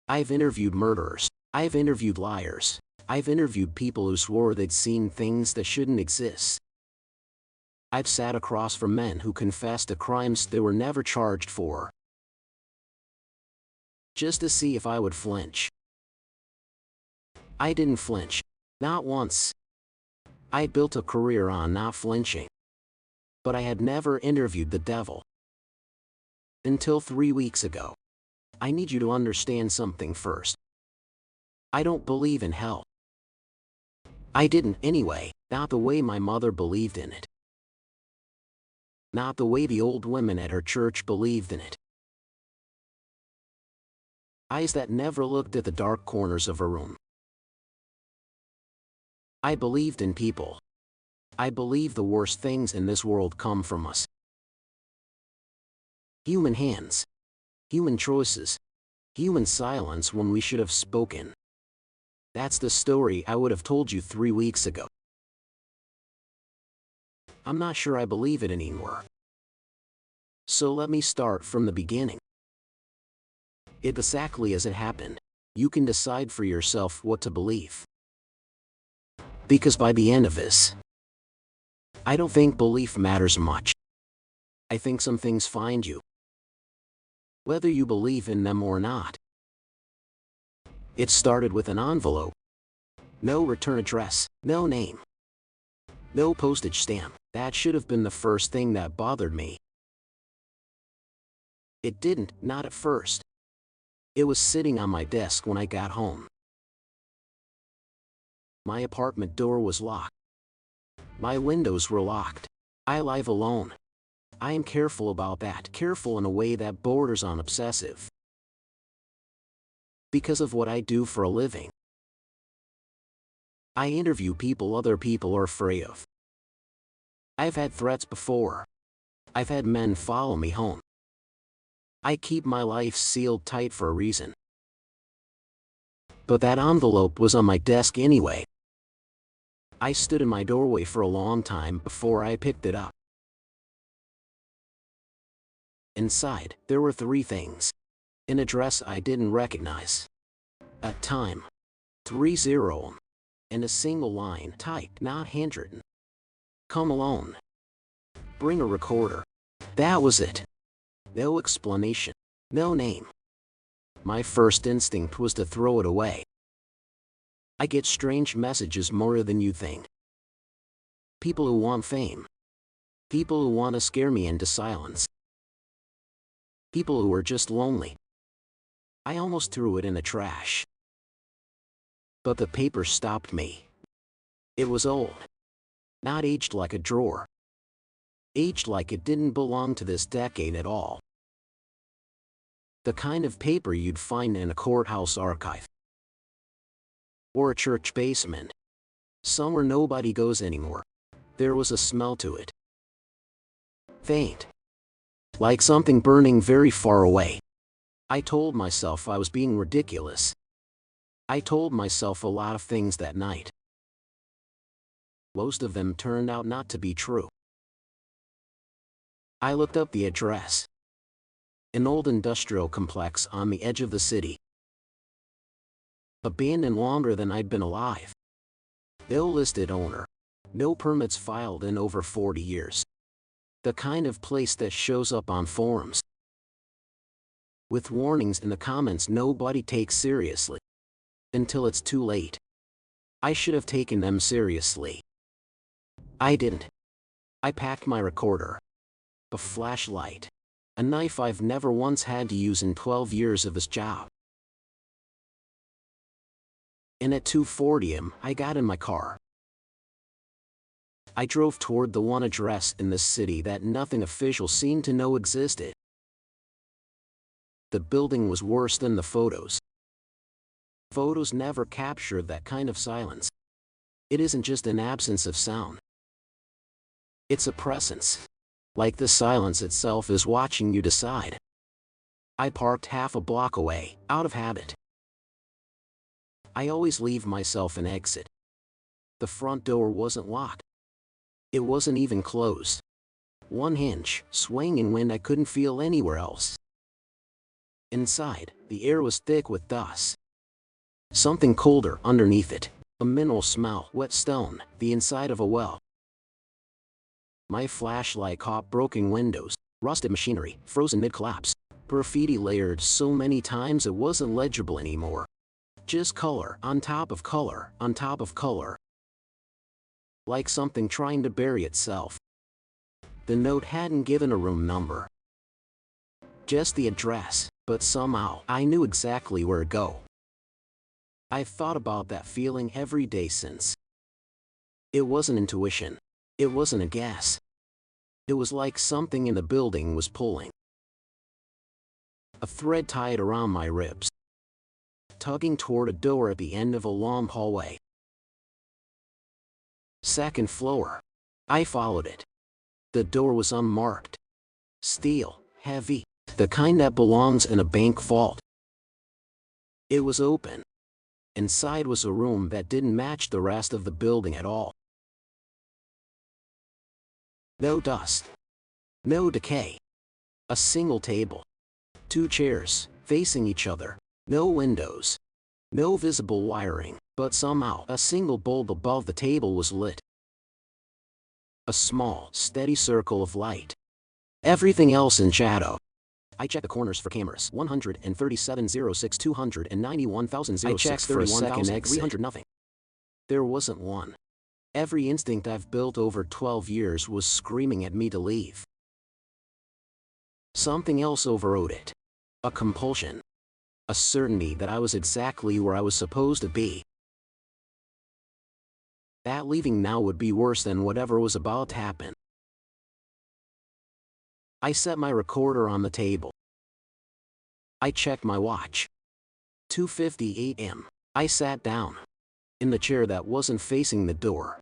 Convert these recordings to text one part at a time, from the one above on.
I've interviewed murderers. I've interviewed liars. I've interviewed people who swore they'd seen things that shouldn't exist. I've sat across from men who confessed to crimes they were never charged for, just to see if I would flinch. I didn't flinch. Not once. I built a career on not flinching. But I had never interviewed the devil. Until 3 weeks ago. I need you to understand something first. I don't believe in hell. I didn't anyway, not the way my mother believed in it. Not the way the old women at her church believed in it. Eyes that never looked at the dark corners of a room. I believed in people. I believe the worst things in this world come from us. Human hands. Human choices. Human silence when we should have spoken. That's the story I would have told you 3 weeks ago. I'm not sure I believe it anymore. So let me start from the beginning. Exactly as it happened. You can decide for yourself what to believe. Because by the end of this, I don't think belief matters much. I think some things find you, whether you believe in them or not. It started with an envelope. No return address, no name, no postage stamp. That should have been the first thing that bothered me. It didn't, not at first. It was sitting on my desk when I got home. My apartment door was locked. My windows were locked. I live alone. I am careful about that, careful in a way that borders on obsessive. Because of what I do for a living. I interview people other people are afraid of. I've had threats before. I've had men follow me home. I keep my life sealed tight for a reason. But that envelope was on my desk anyway. I stood in my doorway for a long time before I picked it up. Inside, there were 3 things. An address I didn't recognize. A time. 30. And a single line typed, not handwritten. Come alone. Bring a recorder. That was it. No explanation. No name. My first instinct was to throw it away. I get strange messages more than you think. People who want fame. People who want to scare me into silence. People who are just lonely. I almost threw it in the trash. But the paper stopped me. It was old. Not aged like a drawer. Aged like it didn't belong to this decade at all. The kind of paper you'd find in a courthouse archive. Or a church basement. Somewhere nobody goes anymore. There was a smell to it. Faint. Like something burning very far away. I told myself I was being ridiculous. I told myself a lot of things that night. Most of them turned out not to be true. I looked up the address. An old industrial complex on the edge of the city. Abandoned longer than I'd been alive. No listed owner. No permits filed in over 40 years. The kind of place that shows up on forums. With warnings in the comments nobody takes seriously. Until it's too late. I should have taken them seriously. I didn't. I packed my recorder. A flashlight. A knife I've never once had to use in 12 years of this job. And at 2:40 am, I got in my car. I drove toward the one address in this city that nothing official seemed to know existed. The building was worse than the photos. Photos never capture that kind of silence. It isn't just an absence of sound. It's a presence. Like the silence itself is watching you decide. I parked half a block away, out of habit. I always leave myself an exit. The front door wasn't locked. It wasn't even closed. One hinge, swaying in wind I couldn't feel anywhere else. Inside, the air was thick with dust. Something colder underneath it. A mineral smell, wet stone, the inside of a well. My flashlight caught broken windows, rusted machinery, frozen mid-collapse. Graffiti layered so many times it wasn't legible anymore. Just color on top of color on top of color. Like something trying to bury itself. The note hadn't given a room number. Just the address, but somehow I knew exactly where to go. I've thought about that feeling every day since. It wasn't intuition. It wasn't a guess. It was like something in the building was pulling. A thread tied around my ribs. Tugging toward a door at the end of a long hallway. Second floor. I followed it. The door was unmarked. Steel, heavy, the kind that belongs in a bank vault. It was open. Inside was a room that didn't match the rest of the building at all. No dust. No decay. A single table. 2 chairs, facing each other. No windows. No visible wiring, but somehow a single bulb above the table was lit. A small, steady circle of light. Everything else in shadow. I checked the corners for cameras. 137,06, 291,000. I checked for a second exit. Nothing. There wasn't one. Every instinct I've built over 12 years was screaming at me to leave. Something else overrode it. A compulsion. A certainty that I was exactly where I was supposed to be. That leaving now would be worse than whatever was about to happen. I set my recorder on the table. I checked my watch. 2:50 a.m. I sat down. In the chair that wasn't facing the door.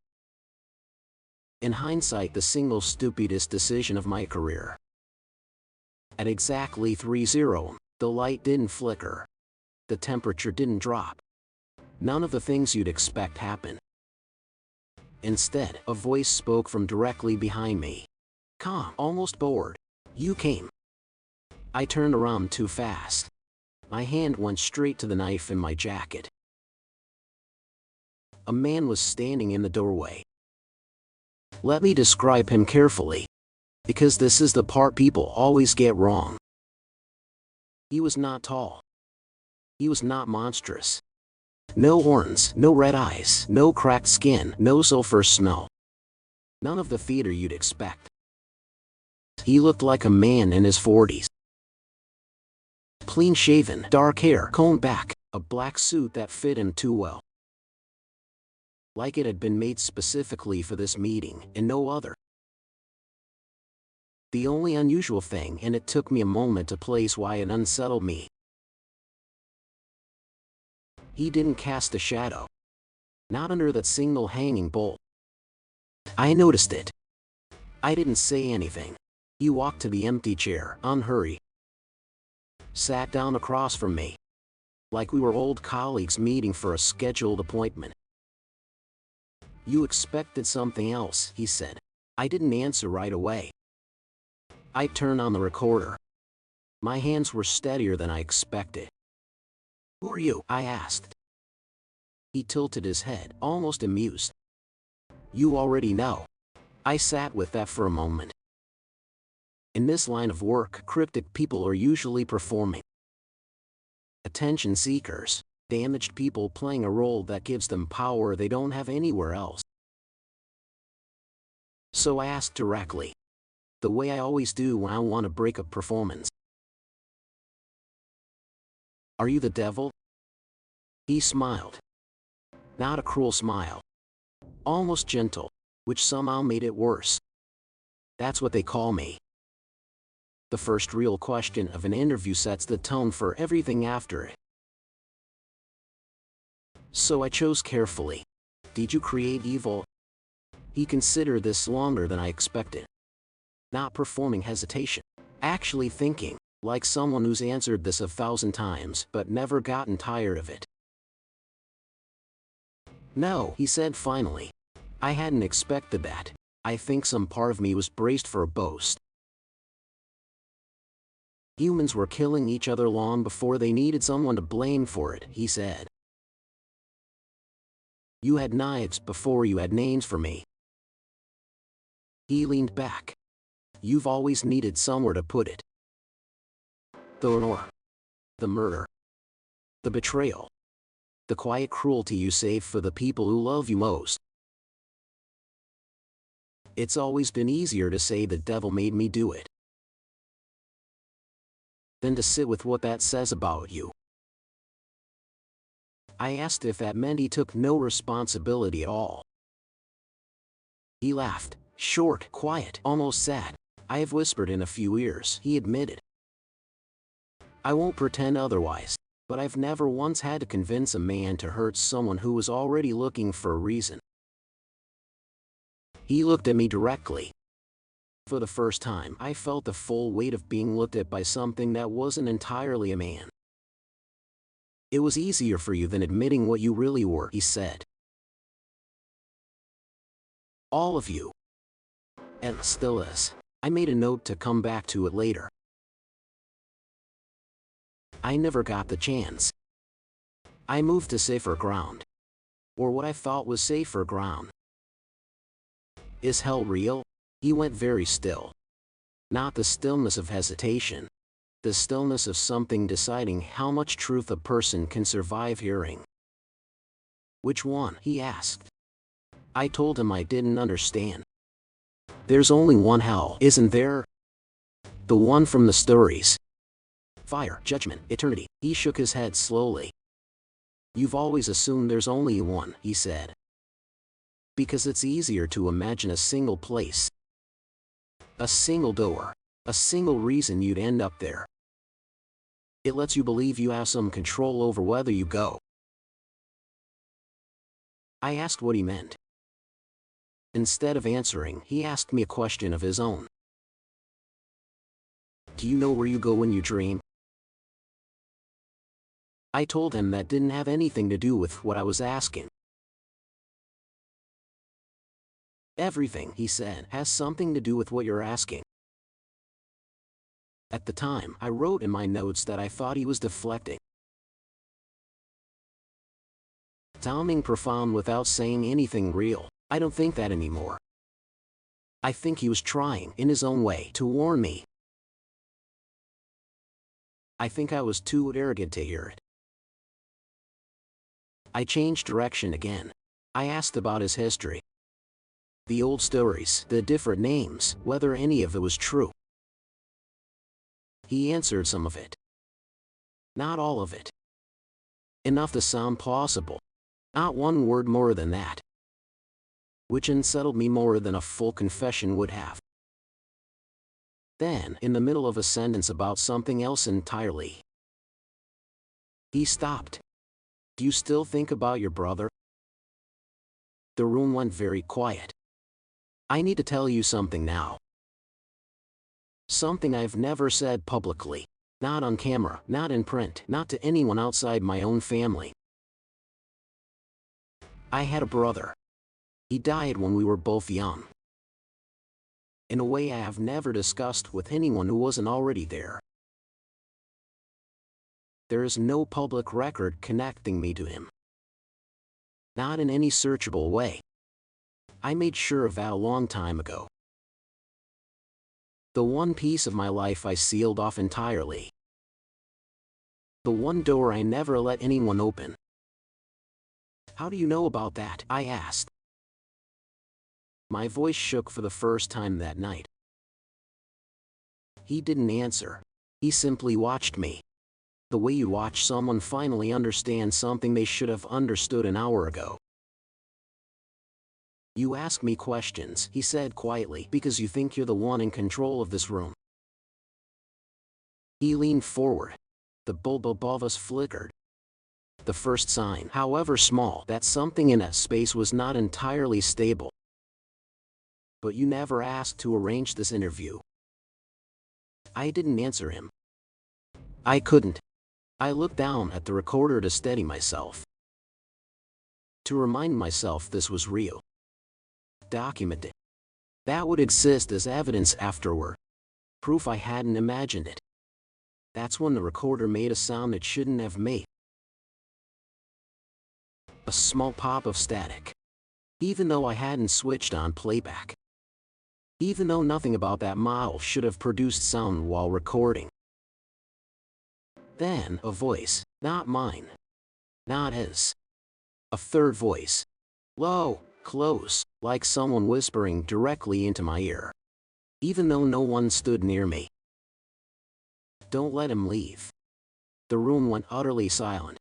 In hindsight, the single stupidest decision of my career. At exactly 3:00, the light didn't flicker. The temperature didn't drop. None of the things you'd expect happened. Instead, a voice spoke from directly behind me. Calm, almost bored. You came. I turned around too fast. My hand went straight to the knife in my jacket. A man was standing in the doorway. Let me describe him carefully, because this is the part people always get wrong. He was not tall. He was not monstrous. No horns, no red eyes, no cracked skin, no sulfur smell. None of the theater you'd expect. He looked like a man in his 40s. Clean-shaven, dark hair, combed back, a black suit that fit him too well. Like it had been made specifically for this meeting, and no other. The only unusual thing, and it took me a moment to place why it unsettled me. He didn't cast a shadow. Not under that single hanging bolt. I noticed it. I didn't say anything. He walked to the empty chair, unhurried. Sat down across from me. Like we were old colleagues meeting for a scheduled appointment. You expected something else, he said. I didn't answer right away. I turned on the recorder. My hands were steadier than I expected. Who are you? I asked. He tilted his head, almost amused. You already know. I sat with that for a moment. In this line of work, cryptic people are usually performing. Attention seekers, damaged people playing a role that gives them power they don't have anywhere else. So I asked directly, the way I always do when I want to break a performance. Are you the devil? He smiled. Not a cruel smile. Almost gentle, which somehow made it worse. That's what they call me. The first real question of an interview sets the tone for everything after it. So I chose carefully. Did you create evil? He considered this longer than I expected. Not performing hesitation. Actually thinking, like someone who's answered this 1,000 times but never gotten tired of it. No, he said finally. I hadn't expected that. I think some part of me was braced for a boast. Humans were killing each other long before they needed someone to blame for it, he said. You had knives before you had names for me. He leaned back. You've always needed somewhere to put it. The honor. The murder. The betrayal. The quiet cruelty you save for the people who love you most. It's always been easier to say the devil made me do it than to sit with what that says about you. I asked if that meant he took no responsibility at all. He laughed, short, quiet, almost sad. I have whispered in a few ears, he admitted. I won't pretend otherwise, but I've never once had to convince a man to hurt someone who was already looking for a reason. He looked at me directly. For the first time, I felt the full weight of being looked at by something that wasn't entirely a man. It was easier for you than admitting what you really were, he said. All of you. And still is. I made a note to come back to it later. I never got the chance. I moved to safer ground. Or what I thought was safer ground. Is hell real? He went very still. Not the stillness of hesitation. The stillness of something deciding how much truth a person can survive hearing. Which one? He asked. I told him I didn't understand. There's only one hell, isn't there? The one from the stories. Fire, judgment, eternity. He shook his head slowly. You've always assumed there's only one, he said. Because it's easier to imagine a single place. A single door. A single reason you'd end up there. It lets you believe you have some control over whether you go. I asked what he meant. Instead of answering, he asked me a question of his own. Do you know where you go when you dream? I told him that didn't have anything to do with what I was asking. Everything, he said, has something to do with what you're asking. At the time, I wrote in my notes that I thought he was deflecting. Sounding profound without saying anything real. I don't think that anymore. I think he was trying, in his own way, to warn me. I think I was too arrogant to hear it. I changed direction again. I asked about his history. The old stories, the different names, whether any of it was true. He answered some of it. Not all of it. Enough to sound plausible. Not one word more than that. Which unsettled me more than a full confession would have. Then, in the middle of a sentence about something else entirely, he stopped. Do you still think about your brother? The room went very quiet. I need to tell you something now. Something I've never said publicly. Not on camera, not in print, not to anyone outside my own family. I had a brother. He died when we were both young. In a way I have never discussed with anyone who wasn't already there. There is no public record connecting me to him. Not in any searchable way. I made sure of that a long time ago. The one piece of my life I sealed off entirely. The one door I never let anyone open. How do you know about that? I asked. My voice shook for the first time that night. He didn't answer. He simply watched me. The way you watch someone finally understand something they should have understood an hour ago. You ask me questions, he said quietly, because you think you're the one in control of this room. He leaned forward. The bulb above us flickered. The first sign, however small, that something in that space was not entirely stable. But you never asked to arrange this interview. I didn't answer him. I couldn't. I looked down at the recorder to steady myself. To remind myself this was real. Documented. That would exist as evidence afterward. Proof I hadn't imagined it. That's when the recorder made a sound it shouldn't have made. A small pop of static. Even though I hadn't switched on playback. Even though nothing about that model should have produced sound while recording. Then, a voice, not mine. Not his. A third voice. Low, close, like someone whispering directly into my ear. Even though no one stood near me. Don't let him leave. The room went utterly silent.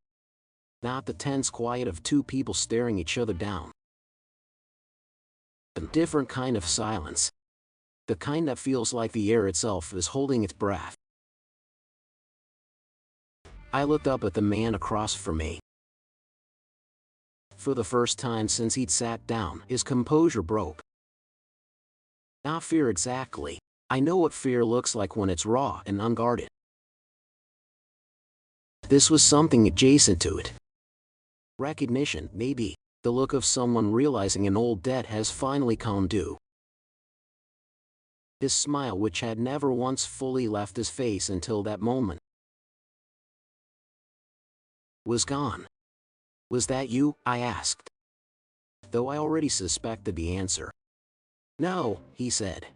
Not the tense quiet of two people staring each other down. A different kind of silence. The kind that feels like the air itself is holding its breath. I looked up at the man across from me. For the first time since he'd sat down, his composure broke. Not fear exactly. I know what fear looks like when it's raw and unguarded. This was something adjacent to it. Recognition, maybe. The look of someone realizing an old debt has finally come due. His smile, which had never once fully left his face until that moment, was gone. Was that you? I asked. Though I already suspected the answer. No, he said.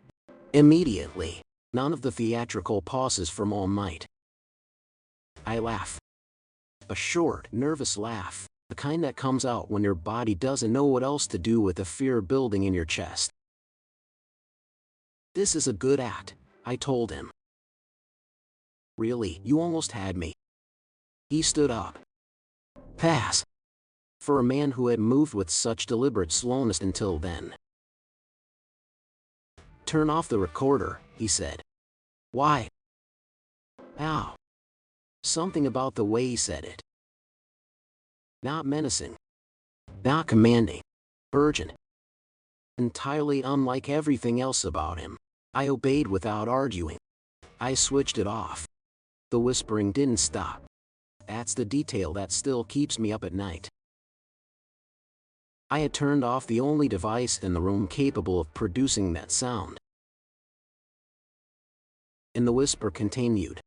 Immediately. None of the theatrical pauses from All Might. I laughed. A short, nervous laugh. The kind that comes out when your body doesn't know what else to do with the fear building in your chest. This is a good act, I told him. Really, you almost had me. He stood up. Pass. For a man who had moved with such deliberate slowness until then. Turn off the recorder, he said. Why? Ow. Something about the way he said it. Not menacing. Not commanding. Urgent. Entirely unlike everything else about him. I obeyed without arguing. I switched it off. The whispering didn't stop. That's the detail that still keeps me up at night. I had turned off the only device in the room capable of producing that sound. And the whisper continued.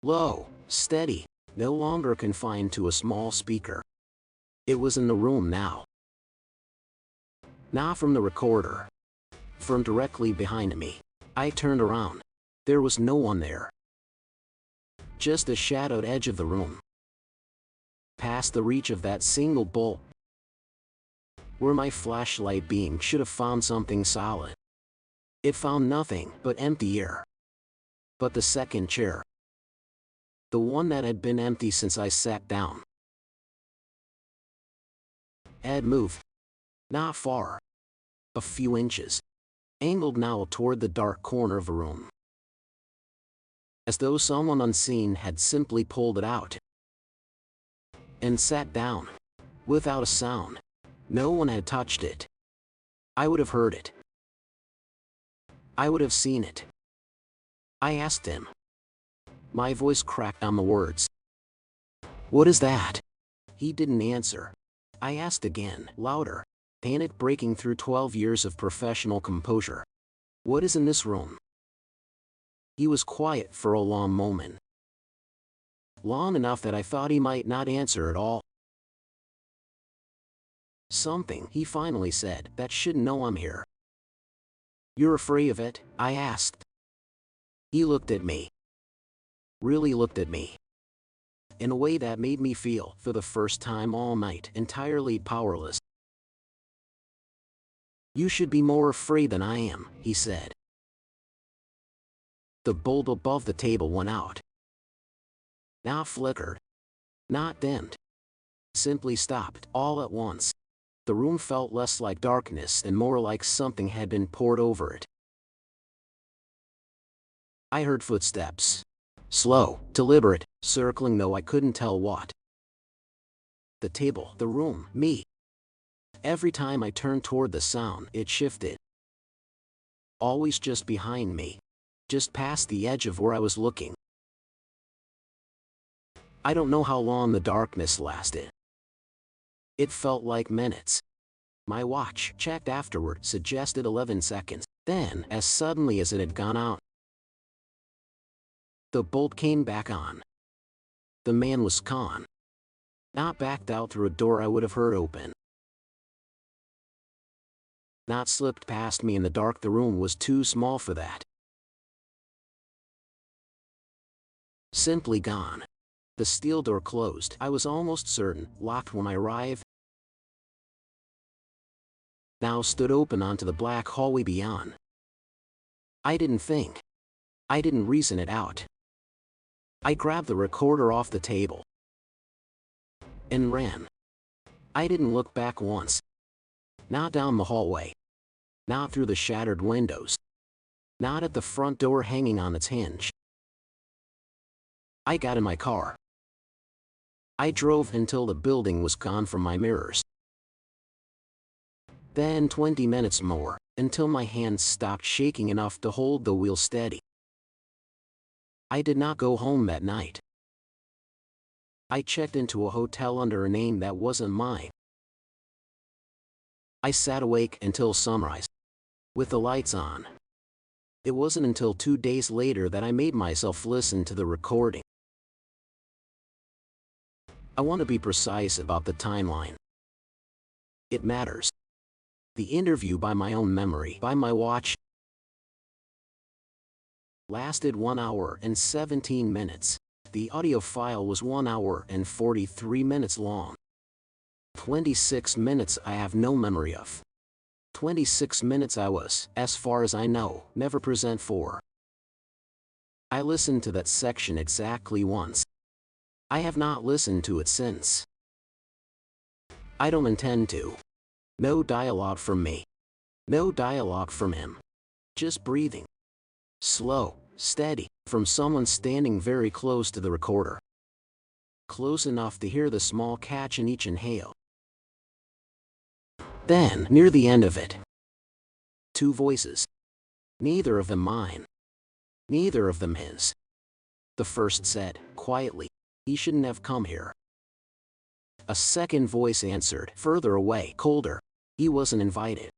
Low, steady, no longer confined to a small speaker. It was in the room now. Not from the recorder. From directly behind me. I turned around. There was no one there. Just the shadowed edge of the room. Past the reach of that single bolt. Where my flashlight beam should have found something solid. It found nothing but empty air. But the second chair. The one that had been empty since I sat down. Had moved. Not far. A few inches. Angled now toward the dark corner of the room. As though someone unseen had simply pulled it out. And sat down. Without a sound. No one had touched it. I would have heard it. I would have seen it. I asked him. My voice cracked on the words. What is that? He didn't answer. I asked again, louder, panic breaking through 12 years of professional composure. What is in this room? He was quiet for a long moment. Long enough that I thought he might not answer at all. Something, he finally said, that should know I'm here. You're afraid of it? I asked. He looked at me. Really looked at me. In a way that made me feel, for the first time all night, entirely powerless. You should be more afraid than I am, he said. The bulb above the table went out. Not flickered. Not dimmed. Simply stopped, all at once. The room felt less like darkness and more like something had been poured over it. I heard footsteps. Slow, deliberate, circling though I couldn't tell what. The table, the room, me. Every time I turned toward the sound, it shifted. Always just behind me. Just past the edge of where I was looking. I don't know how long the darkness lasted. It felt like minutes. My watch, checked afterward, suggested 11 seconds. Then, as suddenly as it had gone out, The bolt came back on. The man was gone. Not backed out through a door I would have heard open. Not slipped past me in the dark. The room was too small for that. Simply gone. The steel door closed. I was almost certain, locked when I arrived. Now stood open onto the black hallway beyond. I didn't think. I didn't reason it out. I grabbed the recorder off the table and ran. I didn't look back once. Not down the hallway. Not through the shattered windows. Not at the front door hanging on its hinge. I got in my car. I drove until the building was gone from my mirrors. Then 20 minutes more, until my hands stopped shaking enough to hold the wheel steady. I did not go home that night. I checked into a hotel under a name that wasn't mine. I sat awake until sunrise, with the lights on. It wasn't until 2 days later that I made myself listen to the recording. I want to be precise about the timeline. It matters. The interview, by my own memory, by my watch, lasted 1 hour and 17 minutes. The audio file was 1 hour and 43 minutes long. 26 minutes I have no memory of. 26 minutes I was, as far as I know, never present for. I listened to that section exactly once. I have not listened to it since. I don't intend to. No dialogue from me. No dialogue from him. Just breathing. Slow, steady, from someone standing very close to the recorder. Close enough to hear the small catch in each inhale. Then, near the end of it, 2 voices. Neither of them mine. Neither of them his. The first said, quietly, "He shouldn't have come here." A second voice answered, further away, colder, "He wasn't invited."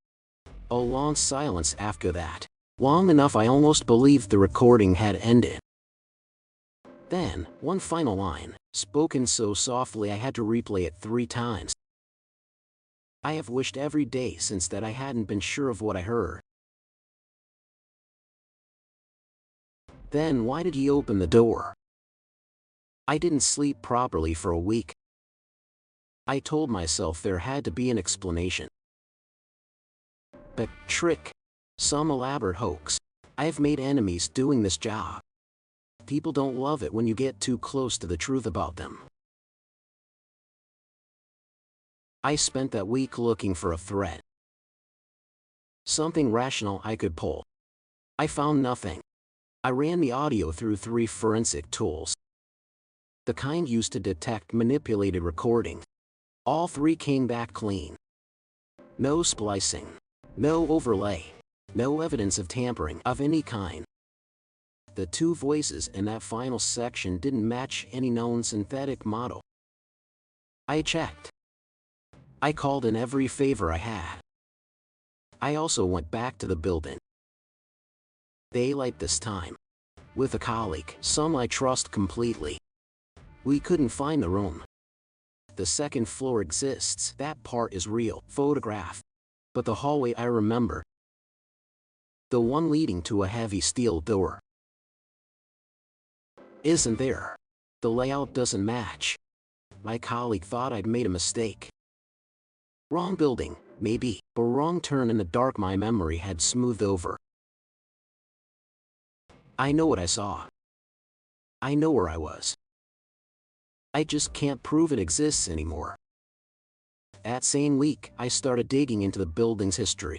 A long silence after that. Long enough I almost believed the recording had ended. Then, one final line, spoken so softly I had to replay it 3 times. I have wished every day since that I hadn't been sure of what I heard. Then why did he open the door? I didn't sleep properly for a week. I told myself there had to be an explanation. But trick. Some elaborate hoax. I have made enemies doing this job. People don't love it when you get too close to the truth about them. I spent that week looking for a thread. Something rational I could pull. I found nothing. I ran the audio through 3 forensic tools. The kind used to detect manipulated recording. All 3 came back clean. No splicing. No overlay. No evidence of tampering of any kind. The 2 voices in that final section didn't match any known synthetic model. I checked. I called in every favor I had. I also went back to the building. Daylight this time. With a colleague, some I trust completely. We couldn't find the room. The 2nd floor exists, that part is real, photograph. But the hallway I remember. The one leading to a heavy steel door. Isn't there. The layout doesn't match. My colleague thought I'd made a mistake. Wrong building, maybe, but wrong turn in the dark my memory had smoothed over. I know what I saw. I know where I was. I just can't prove it exists anymore. That same week, I started digging into the building's history.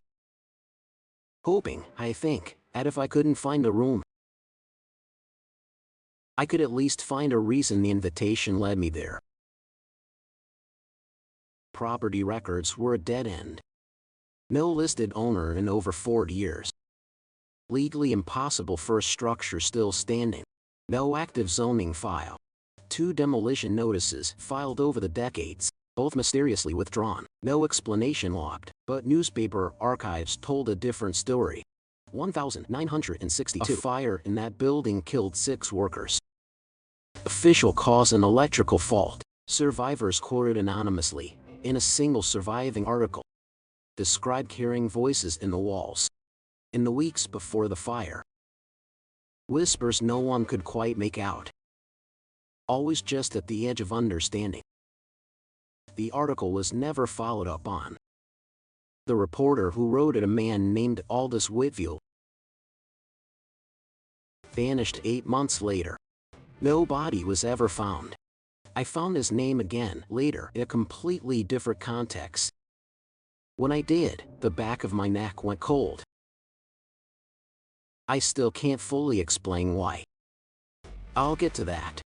Hoping, I think, that if I couldn't find a room, I could at least find a reason the invitation led me there. Property records were a dead end. No listed owner in over 40 years. Legally impossible for a structure still standing. No active zoning file. 2 demolition notices filed over the decades, both mysteriously withdrawn. No explanation logged, but newspaper archives told a different story. 1962. A fire in that building killed 6 workers. Official cause: an electrical fault. Survivors quoted anonymously in a single surviving article described hearing voices in the walls in the weeks before the fire. Whispers no one could quite make out, always just at the edge of understanding. The article was never followed up on. The reporter who wrote it, a man named Aldous Whitfield, vanished 8 months later. No body was ever found. I found his name again later in a completely different context. When I did, the back of my neck went cold. I still can't fully explain why. I'll get to that.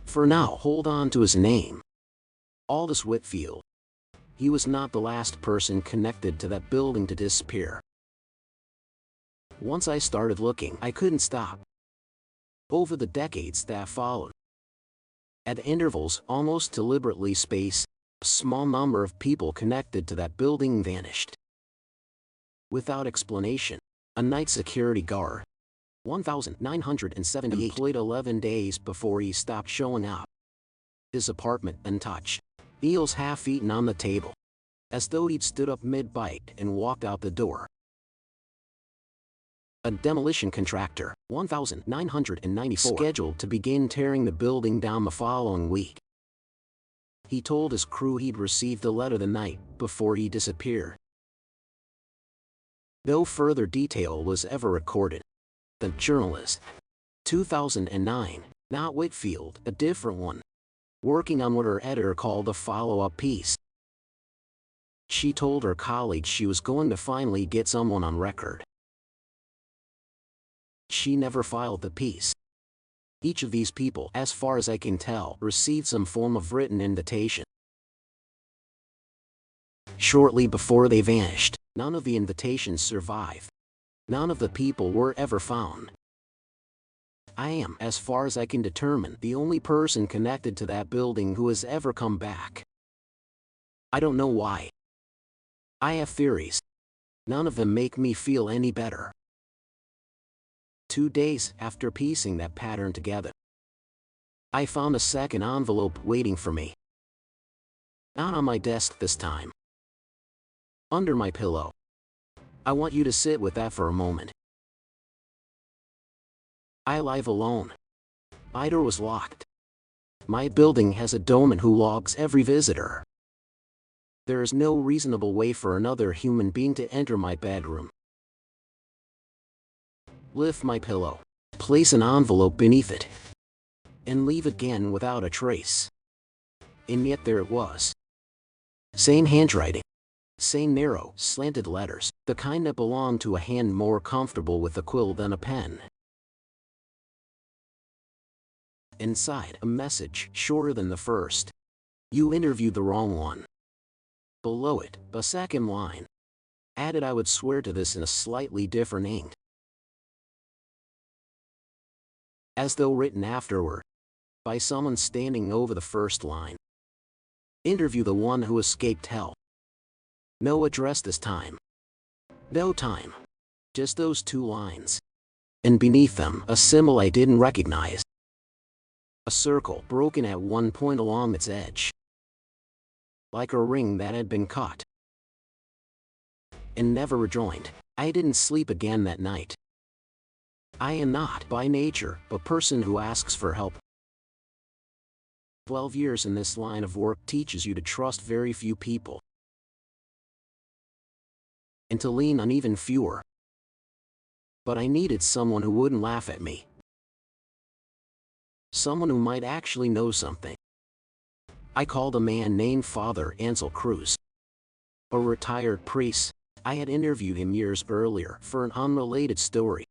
For now, hold on to his name. Aldous Whitfield. He was not the last person connected to that building to disappear. Once I started looking, I couldn't stop. Over the decades that followed, at intervals almost deliberately spaced, a small number of people connected to that building vanished. Without explanation. A night security guard, 1978, employed 11 days before he stopped showing up. His apartment untouched, meals half-eaten on the table, as though he'd stood up mid-bite and walked out the door. A demolition contractor, 1994, scheduled to begin tearing the building down the following week. He told his crew he'd received a letter the night before he disappeared. No further detail was ever recorded. The journalist, 2009, not Whitfield, a different one, working on what her editor called a follow-up piece. She told her colleagues she was going to finally get someone on record. She never filed the piece. Each of these people, as far as I can tell, received some form of written invitation. Shortly before they vanished, none of the invitations survived. None of the people were ever found. I am, as far as I can determine, the only person connected to that building who has ever come back. I don't know why. I have theories. None of them make me feel any better. 2 days after piecing that pattern together, I found a second envelope waiting for me. Not on my desk this time. Under my pillow. I want you to sit with that for a moment. I live alone. My door was locked. My building has a doorman who logs every visitor. There is no reasonable way for another human being to enter my bedroom. Lift my pillow, place an envelope beneath it, and leave again without a trace. And yet there it was. Same handwriting. Same narrow, slanted letters, the kind that belong to a hand more comfortable with a quill than a pen. Inside, a message shorter than the first. You interviewed the wrong one. Below it, a second line. Added I would swear to this in a slightly different ink. As though written afterward, by someone standing over the first line. Interview the one who escaped hell. No address this time. No time. Just those 2 lines. And beneath them, a symbol I didn't recognize. A circle broken at one point along its edge. Like a ring that had been caught and never rejoined. I didn't sleep again that night. I am not, by nature, a person who asks for help. 12 years in this line of work teaches you to trust very few people, and to lean on even fewer. But I needed someone who wouldn't laugh at me. Someone who might actually know something. I called a man named Father Ansel Cruz, a retired priest. I had interviewed him years earlier for an unrelated story.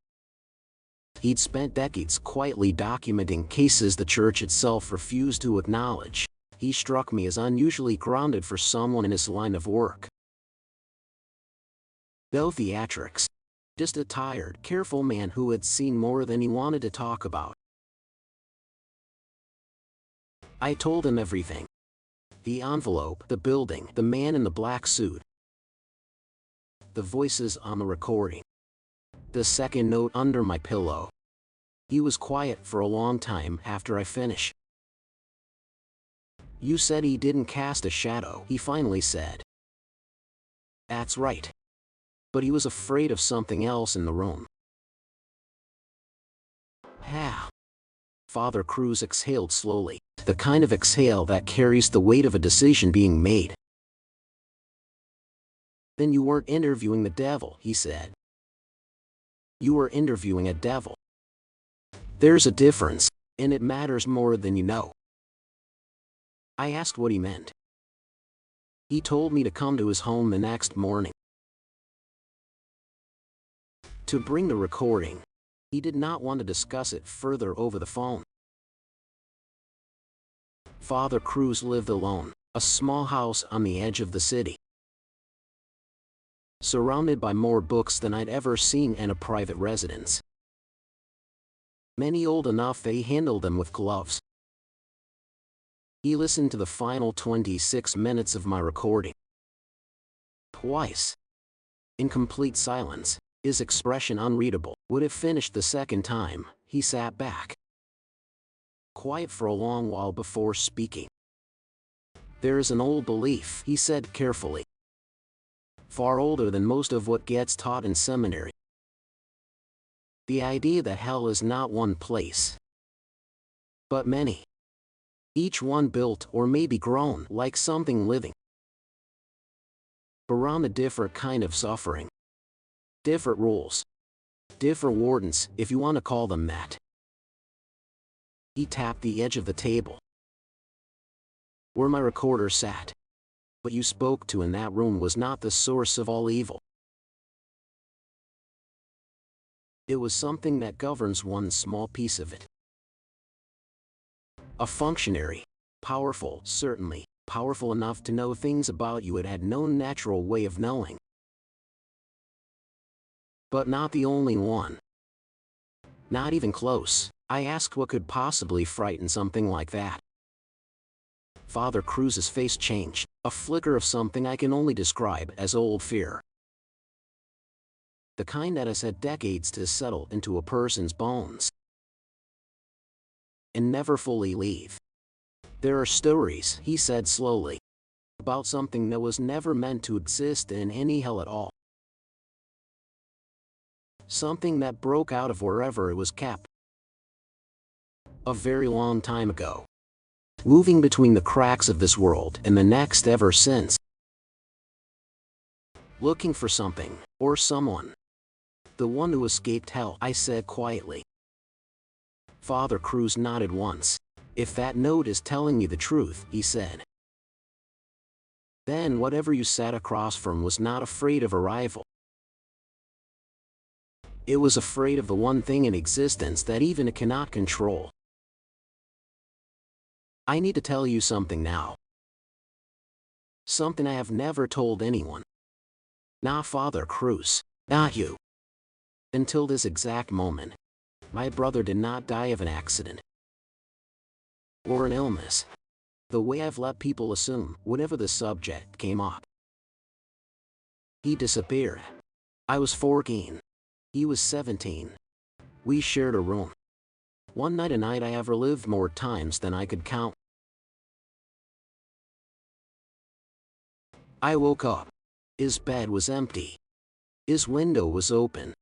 He'd spent decades quietly documenting cases the church itself refused to acknowledge. He struck me as unusually grounded for someone in his line of work. No theatrics. Just a tired, careful man who had seen more than he wanted to talk about. I told him everything. The envelope, the building, the man in the black suit, the voices on the recording. The second note under my pillow. He was quiet for a long time after I finished. You said he didn't cast a shadow, he finally said. That's right. But he was afraid of something else in the room. Ha! Father Cruz exhaled slowly, the kind of exhale that carries the weight of a decision being made. Then you weren't interviewing the devil, he said. You were interviewing a devil. There's a difference, and it matters more than you know. I asked what he meant. He told me to come to his home the next morning to bring the recording. He did not want to discuss it further over the phone. Father Cruz lived alone, a small house on the edge of the city, surrounded by more books than I'd ever seen in a private residence. Many old enough they handled them with gloves. He listened to the final 26 minutes of my recording. Twice. In complete silence, his expression unreadable. Would have finished the second time, he sat back, quiet for a long while before speaking. There is an old belief, he said carefully, far older than most of what gets taught in seminary. The idea that hell is not one place, but many. Each one built or maybe grown like something living around a different kind of suffering. Different rules. Different wardens, if you want to call them that. He tapped the edge of the table where my recorder sat. What you spoke to in that room was not the source of all evil. It was something that governs one small piece of it. A functionary. Powerful, certainly, powerful enough to know things about you it had no natural way of knowing. But not the only one. Not even close. I asked what could possibly frighten something like that. Father Cruz's face changed, a flicker of something I can only describe as old fear. The kind that has had decades to settle into a person's bones and never fully leave. There are stories, he said slowly, about something that was never meant to exist in any hell at all. Something that broke out of wherever it was kept. A very long time ago. Moving between the cracks of this world and the next ever since. Looking for something, or someone. The one who escaped hell, I said quietly. Father Cruz nodded once. If that note is telling you the truth, he said. Then whatever you sat across from was not afraid of arrival. It was afraid of the one thing in existence that even it cannot control. I need to tell you something now. Something I have never told anyone. Not Father Cruz, not you. Until this exact moment, my brother did not die of an accident or an illness, the way I've let people assume whenever the subject came up. He disappeared. I was 14. He was 17. We shared a room. One night, a night I have relived more times than I could count. I woke up. His bed was empty. His window was open.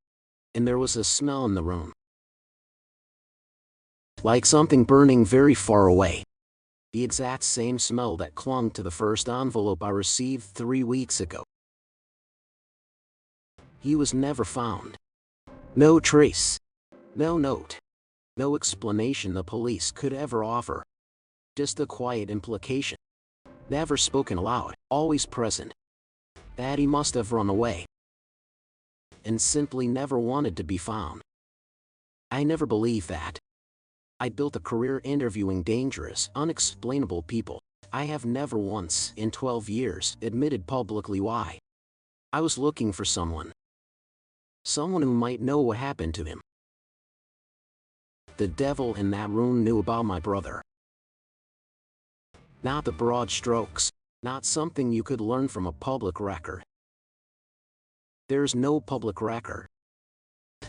And there was a smell in the room. Like something burning very far away. The exact same smell that clung to the first envelope I received 3 weeks ago. He was never found. No trace. No note. No explanation the police could ever offer. Just a quiet implication. Never spoken aloud, always present. That he must have run away. And simply never wanted to be found. I never believed that. I built a career interviewing dangerous, unexplainable people. I have never once, in 12 years, admitted publicly why. I was looking for someone. Someone who might know what happened to him. The devil in that room knew about my brother. Not the broad strokes, not something you could learn from a public record. There's no public record.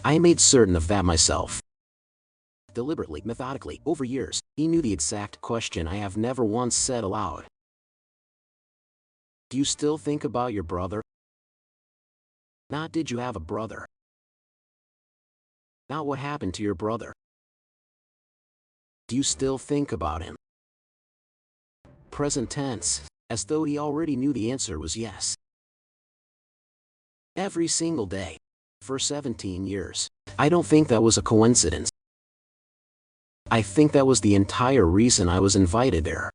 I made certain of that myself. Deliberately, methodically, over years, he knew the exact question I have never once said aloud. Do you still think about your brother? Not did you have a brother. Not what happened to your brother. Do you still think about him? Present tense, as though he already knew the answer was yes. Every single day. For 17 years. I don't think that was a coincidence. I think that was the entire reason I was invited there.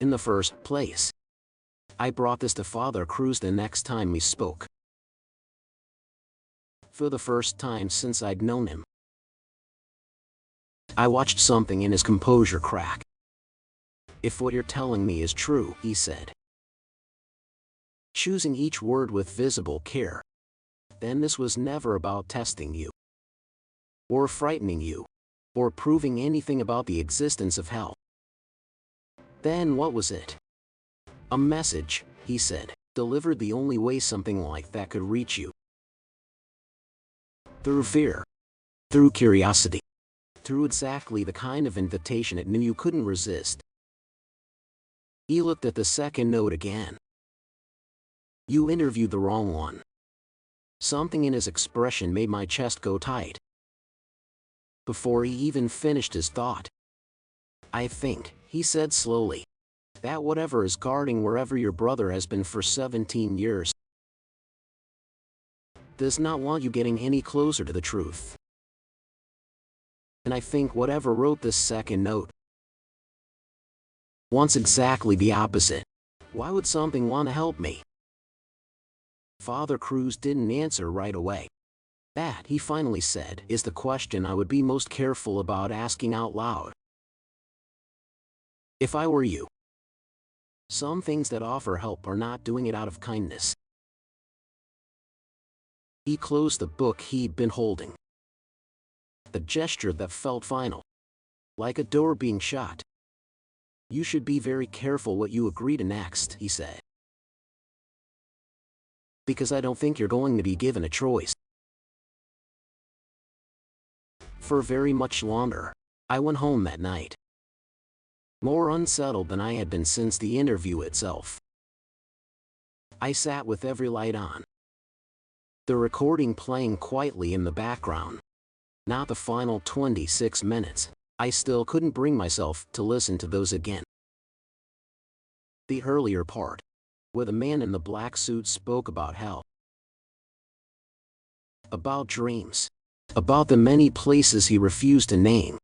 In the first place. I brought this to Father Cruz the next time we spoke. For the first time since I'd known him. I watched something in his composure crack. If what you're telling me is true, he said, choosing each word with visible care, then this was never about testing you, or frightening you, or proving anything about the existence of hell. Then what was it? A message, he said, delivered the only way something like that could reach you. Through fear. Through curiosity. Through exactly the kind of invitation it knew you couldn't resist. He looked at the second note again. You interviewed the wrong one. Something in his expression made my chest go tight. Before he even finished his thought. I think, he said slowly, that whatever is guarding wherever your brother has been for 17 years does not want you getting any closer to the truth. And I think whatever wrote this second note wants exactly the opposite. Why would something want to help me? Father Cruz didn't answer right away. That, he finally said, is the question I would be most careful about asking out loud. If I were you. Some things that offer help are not doing it out of kindness. He closed the book he'd been holding. The gesture that felt final. Like a door being shut. You should be very careful what you agree to next, he said. Because I don't think you're going to be given a choice. For very much longer, I went home that night. More unsettled than I had been since the interview itself. I sat with every light on. The recording playing quietly in the background. Not the final 26 minutes. I still couldn't bring myself to listen to those again. The earlier part, where the man in the black suit spoke about hell. About dreams. About the many places he refused to name.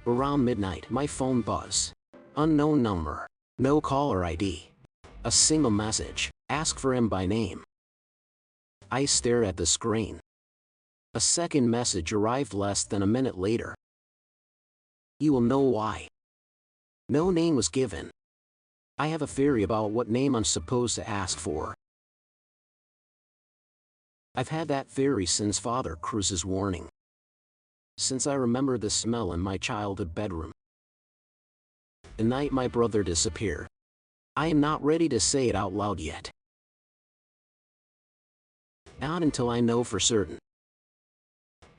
Around midnight, my phone buzzed. Unknown number. No caller ID. A single message. Ask for him by name. I stared at the screen. A second message arrived less than a minute later. You will know why. No name was given. I have a theory about what name I'm supposed to ask for. I've had that theory since Father Cruz's warning. Since I remember the smell in my childhood bedroom. The night my brother disappeared. I am not ready to say it out loud yet. Not until I know for certain.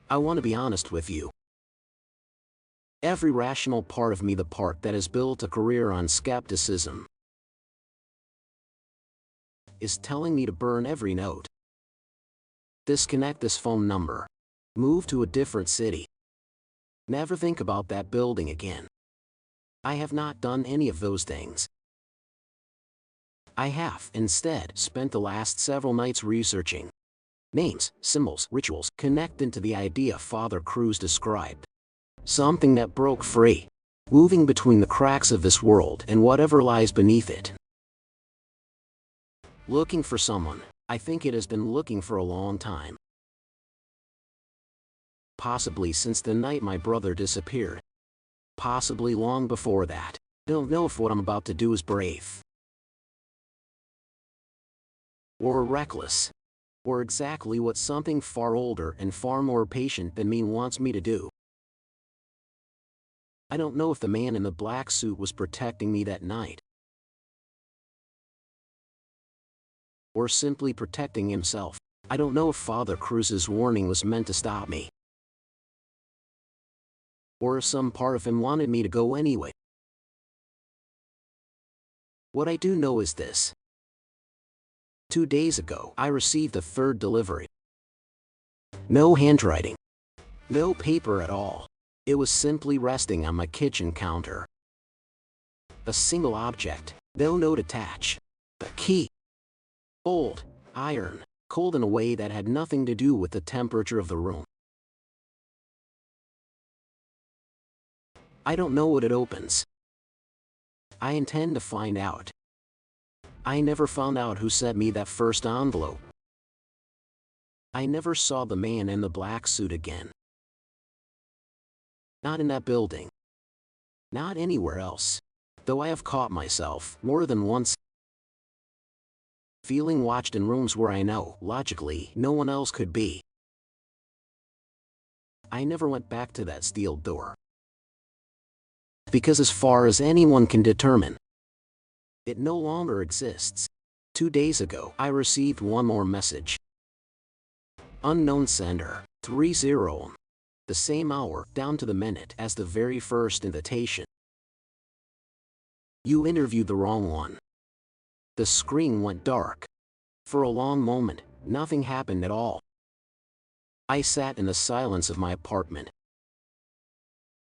I want to be honest with you. Every rational part of me, the part that has built a career on skepticism, is telling me to burn every note. Disconnect this phone number. Move to a different city. Never think about that building again. I have not done any of those things. I have, instead, spent the last several nights researching names, symbols, rituals, connected to the idea Father Cruz described. Something that broke free, moving between the cracks of this world and whatever lies beneath it. Looking for someone, I think it has been looking for a long time. Possibly since the night my brother disappeared. Possibly long before that. Don't know if what I'm about to do is brave. Or reckless. Or exactly what something far older and far more patient than me wants me to do. I don't know if the man in the black suit was protecting me that night. Or simply protecting himself. I don't know if Father Cruz's warning was meant to stop me, or if some part of him wanted me to go anyway. What I do know is this. 2 days ago, I received a third delivery. No handwriting. No paper at all. It was simply resting on my kitchen counter. A single object, no note attached. A key. Old, iron, cold in a way that had nothing to do with the temperature of the room. I don't know what it opens. I intend to find out. I never found out who sent me that first envelope. I never saw the man in the black suit again. Not in that building. Not anywhere else. Though I have caught myself, more than once, feeling watched in rooms where I know, logically, no one else could be. I never went back to that steel door. Because as far as anyone can determine, it no longer exists. 2 days ago, I received one more message. Unknown sender, 30. The same hour, down to the minute, as the very first invitation. You interviewed the wrong one. The screen went dark. For a long moment, nothing happened at all. I sat in the silence of my apartment,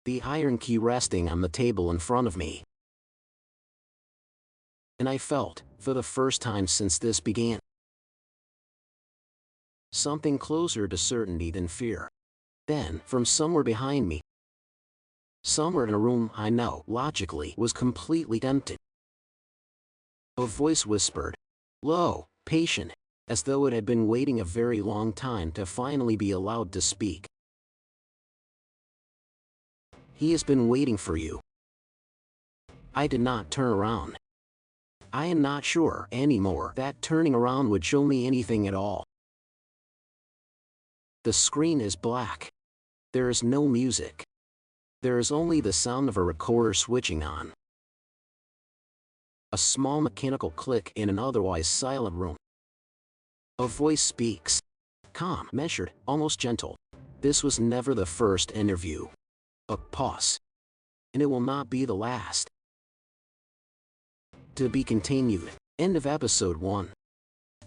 the iron key resting on the table in front of me. And I felt, for the first time since this began, something closer to certainty than fear. Then, from somewhere behind me, somewhere in a room I know, logically, was completely empty, a voice whispered, low, patient, as though it had been waiting a very long time to finally be allowed to speak. He has been waiting for you. I did not turn around. I am not sure anymore that turning around would show me anything at all. The screen is black. There is no music. There is only the sound of a recorder switching on. A small mechanical click in an otherwise silent room. A voice speaks. Calm, measured, almost gentle. This was never the first interview. A pause. And it will not be the last. To be continued. End of episode 1.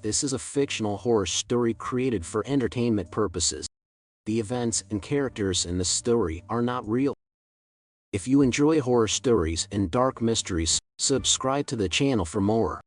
This is a fictional horror story created for entertainment purposes. The events and characters in the story are not real. If you enjoy horror stories and dark mysteries, subscribe to the channel for more.